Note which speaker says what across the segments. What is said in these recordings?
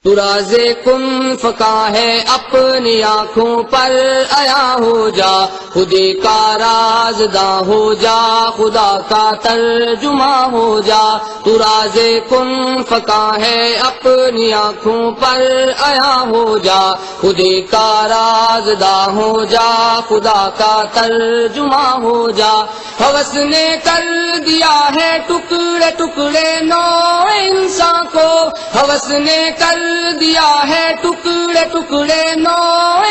Speaker 1: تو راز کن فکا ہے اپنی آنکھوں پر آیا ہو جا، خودی کا رازداں ہو جا، خدا کا ترجمہ ہو جا۔ تو راز کن فکا ہے اپنی آنکھوں پر آیا ہو جا، خودی کا رازداں ہو جا، خدا کا ترجمہ ہو جا۔ ہوس نے کر دیا ہے ٹکڑے ٹکڑے نو انسان کو، ہوس نے کر دیا ہے ٹکڑے ٹکڑے نو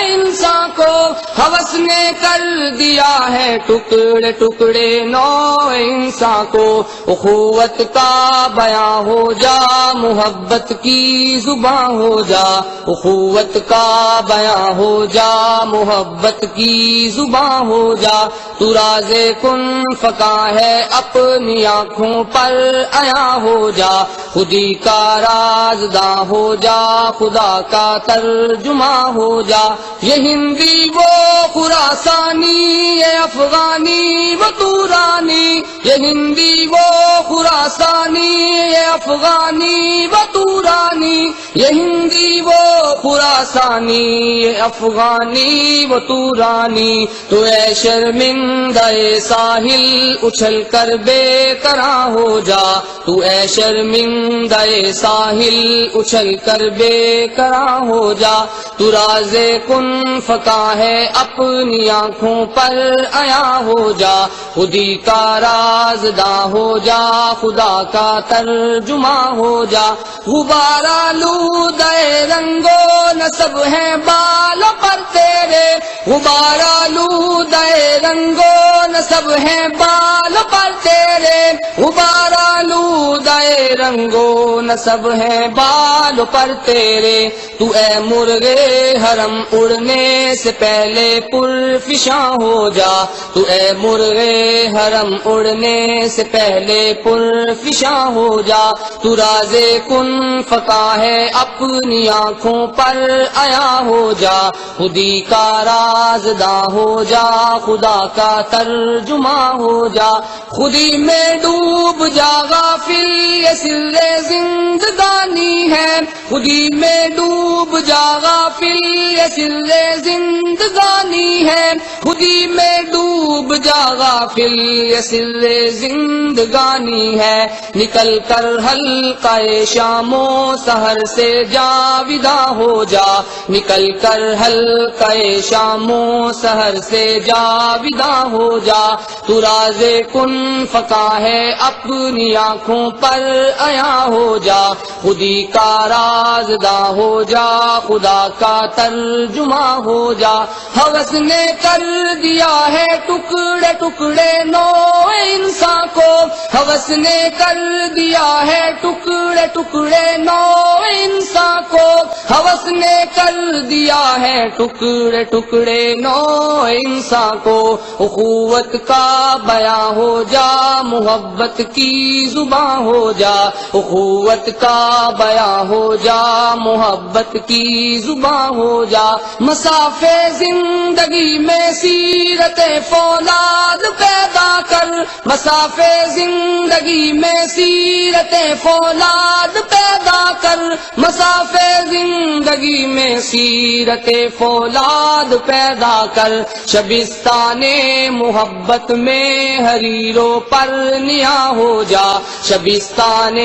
Speaker 1: انسان کو، ہوس نے کر دیا ہے ٹکڑے ٹکڑے نو انسان کو۔ اخوت کا بیاں ہو جا، محبت کی زباں ہو جا، اخوت کا بیاں ہو جا، محبت کی زباں ہو جا۔ تو راز کن فکا ہے اپنی آنکھوں پر آیا ہو جا، خودی کا رازداں ہو جا، خدا کا ترجمہ ہو جا۔ یہ ہندی وہ خراسانی، یہ افغانی وہ تورانی، یہ ہندی وہ خراسانی، یہ افغانی وہ تورانی، یہ ہندی وہ خراسانی، یہ افغانی وہ تورانی۔ تو اے شرمندہ ساحل اچھل کر بے قرار ہو جا، تو اے شرمندہ ساحل اچھل کر بے قرار ہو جا۔ تو راز کن فکا ہے اپنی آنکھوں پر آیا ہو جا، خودی کا رازداں ہو جا، خدا کا ترجمہ ہو جا۔ غبار آلودہ رنگو نسب ہے بال پر تیرے، غبار آلودہ رنگو نسب ہے بال پر تیرے، غبار آلودہ رنگو نسب ہے بال پر تیرے۔ تو اے مرغے حرم اڑنے سے پہلے پرفشاں ہو جا، تو اے مرغے حرم اڑنے سے پہلے پرفشاں ہو جا۔ تو راز کن فکا ہے اپنی آنکھوں پر آیا ہو جا، خودی کا رازداں ہو جا، خدا کا ترجمہ ہو جا۔ خودی میں ڈوب جا غافل، یہ سر زندگانی ہے، خودی میں ڈوب جا غافل، یہ سر زندگانی ہے، خودی میں ڈوب جا غافل، یہ سر زندگانی ہے۔ نکل کر حلقہ شام و سحر سے جاویداں ہو جا، نکل کر حلقہ شام و سحر سے جاویداں ہو جا۔ تو راز کن فکا ہے اپنی آنکھوں پر آیا ہو جا، خودی کا رازداں ہو جا، خدا کا ترجمہ ہو جا۔ ہوس نے کر دیا ہے ٹکڑے ٹکڑے نو انسان کو، ہوس نے کر دیا ہے ٹکڑے ٹکڑے نو انسان کو، ہوس نے کر دیا ہے ٹکڑے ٹکڑے نو انسان کو۔ اخوت کا بیاں ہو جا، محبت کی زباں ہو جا، اخوت کا بیاں ہو جا، محبت کی زباں ہو جا۔ مسافے زندگی میں سیرت فولاد پیدا کر، مسافے زندگی میں سیرت فولاد پیدا کر، مسافے زندگی میں سیرت فولاد پیدا کر۔ شبستان محبت میں حریروں پر نیا ہو جا، شبستان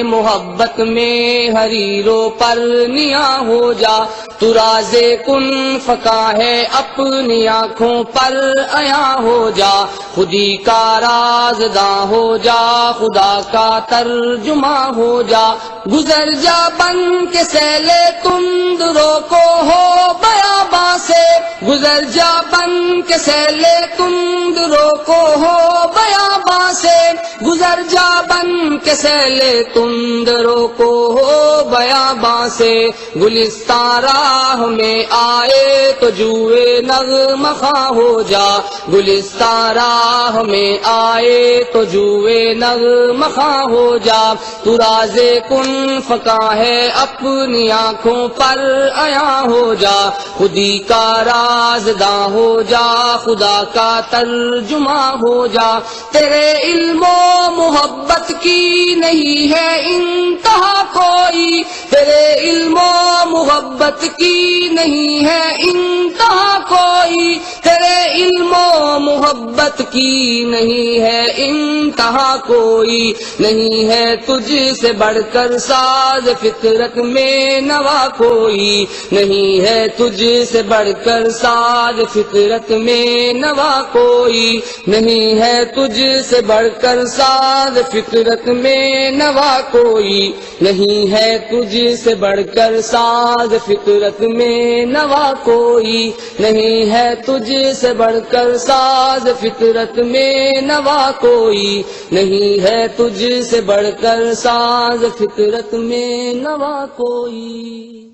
Speaker 1: محبت میں حریروں پر نیا ہو جا۔ تو راز کن فکا ہے اپنی آنکھوں پر آیا ہو جا، خودی کا رازداں ہو جا، خدا کا ترجمہ ہو جا۔ گزر جا بن کے سیلے تندروں کو ہو بیاباں سے، گزر جا بن کے سیلے تندروں کو ہو بیاباں سے، گزر جا بن کے سیلے تندروں کو ہو بیاباں سے۔ گلستان راہ میں آئے تو جوئے نغمہ خواں ہو جا، گلستان راہ میں آئے تو جوئے نغمہ خواں ہو جا۔ تو راز کن فکا ہے اپنی آنکھوں پر آیا ہو جا، خودی کا رازداں ہو جا، خدا کا ترجمہ ہو جا۔ تیرے علم و محبت کی نہیں ہے انتہا کوئی، تیرے علم و محبت کی نہیں ہے انتہا کوئی، تیرے علم و محبت کی نہیں ہے انتہا کوئی، نہیں ہے تجھ سے بڑھ کر ساز فطرت میں نوا کوئی، نہیں ہے تجھ سے بڑھ کر ساز فطرت میں نوا کوئی، نہیں ہے تجھ سے بڑھ کر ساز فطرت میں نوا کوئی، نہیں ہے تجھ سے بڑھ کر ساز فطرت میں نوا کوئی، نہیں ہے تجھ سے بڑھ کر ساز فطرت میں نوا کوئی، نہیں ہے تجھ سے بڑھ کر ساز فطرت میں نوا کوئی۔